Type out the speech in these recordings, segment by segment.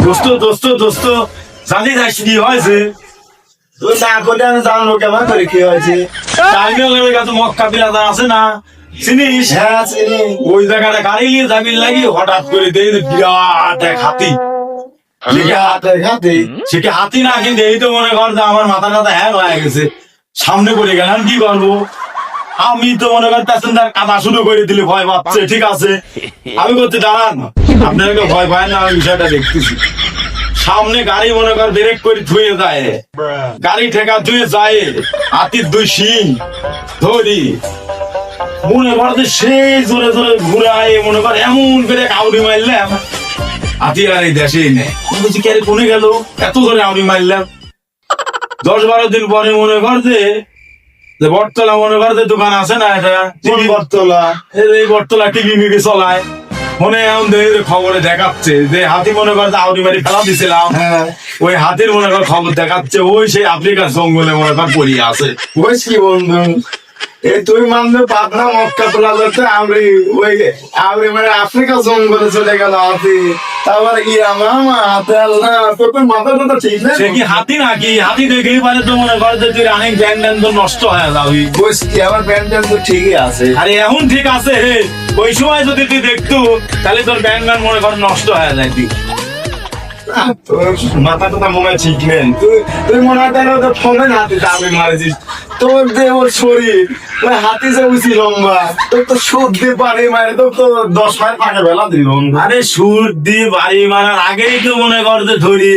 দোস্ত দোস্ত দোস্ত জানি যাস কি হয়েছে? তুই না করলে আমি জানবো কেমন করে কি হয়েছে। টাইমের কাছে মক্কা বিলাদা আছে না, চিনিস? হ্যাঁ চিনি। ওই জায়গাটা গাড়ি নিয়ে যাবি লাগি হঠাৎ করে দেখি যে বিরাট এক হাতি। সেটা হাতি না, কিন্তু এই তো মনে কর যে আমার মাথা টাথা হ্যাং হয়ে গেছে। সামনে পড়ে গেলাম, কি করবো? আমি তো মনে কর প্যাসেঞ্জার কাদা শুরু করে দিলে ভয় পাচ্ছে, ঠিক আছে আমি করতে দাঁড়ান, আপনাকে ভয় পায় না, আমি বিষয়টা দেখতেছি। সামনে গাড়ি মনে কর ব্রেক করে ধুয়ে যায়, গাড়ি ঠেকা ধুয়ে যায়, হাতির দুই শিং ধরি মনে কর যে সেই জোরে জোরে ঘুরায়, মনে কর এমন করে কাউরি মারলাম হাতি আর এই দেশেই নেই। বলছি কে কোনে গেল, এত জোরে আউরি মারলাম। 10-12 দিন পরে মনে কর যে বটতলা মনে কর যে দোকান আছে না, এটা বটতলা, এই বটতলা টিভি মিভি চলায়, মনে এমন খবরে দেখাচ্ছে যে হাতি মনে কর যে আউরি মারি ফেলা দিছিলাম, ওই হাতির মনে কর খবর দেখাচ্ছে ওই সেই আফ্রিকার জঙ্গলে মনে কর পড়িয়ে আছে। বুঝছি বন্ধু, এই তুই মানবে পাবনা মক্কা তোলা যাচ্ছে, আমি মানে আফ্রিকা জঙ্গলে চলে গেল হাতি। তারপরে কি মামা হাতে আল্লাহ, তোর তো মাথা তো ঠিক না। সে কি হাতি নাকি? হাতি দেখেই পারে তো মনে কর যে তুই রানিং ব্যান্ড তো নষ্ট হয়ে যাবি। বুঝছি, আমার প্যান্ডেল তো ঠিকই আছে। আরে এখন ঠিক আছে, ওই সময় যদি তুই দেখতু তাহলে তোর ব্যান্ড মনে কর নষ্ট হয়ে যায়। তোর মাথা তো মনে হয় ঠিক নেই। তুই মনে হয় তাহলে তো ফোনে হাতি দাবি মারেছিস। তোর যে ওর শরীর, ওই হাতি যে উচি লম্বা, তোর তো সুদ দিয়ে পানি মারে তো 10 মাইল ফাঁকে বেলা দিল। আরে সুর দিয়ে বাড়ি মারার আগেই তো মনে কর যে ধরি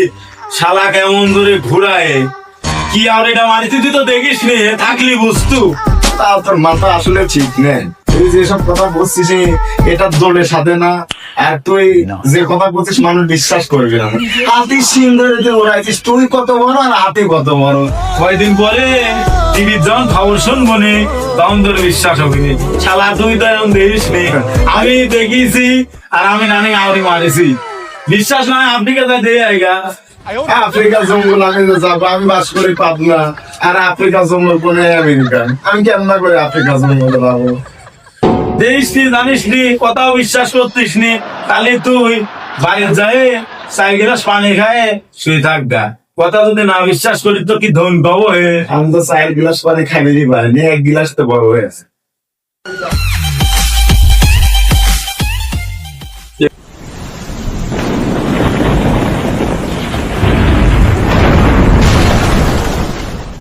শালা কেমন ধরে ঘুরায় কি, আর এটা মারিতে তুই তো দেখিস নি, থাকলি বুঝতু। তা তোর মাথা আসলে ঠিক নেই। তুই যেসব কথা বলছিস এটা দোলের সাথে না, আর তুই যে কথা বলছিস মানুষ বিশ্বাস করবে না। হাতি সিং ধরে তুই ওড়াইছিস, তুই কত বড় আর হাতি কত বড়। কয়দিন পরে টিভির যখন খবর শুনবো নি তখন তোর বিশ্বাস হবে নি। শালা তুই তো এরকম দেখিস নি, আমি দেখিছি আর আমি নানি আউরি মারিছি। বিশ্বাস নয় আফ্রিকা যা দিয়ে আইগা। আফ্রিকা জঙ্গল আমি যাবো, আমি বাস করি পাবনা, আর আফ্রিকা জঙ্গল কোনে আমেরিকা, আমি কেমন করে আফ্রিকা জঙ্গলে যাবো? দেখিস নি, জানিস নি, কথাও বিশ্বাস করতিস নি, তাহলে তুই বাইরে যায় 4 গ্লাস পানি খায় শুয়ে থাকগা। কথা যদি না বিশ্বাস করি তো কি ধন পাবো? আমি তো 4 গ্লাস পানি খাইতে পারিনি, 1 গ্লাস তো বড় হয়ে আছে।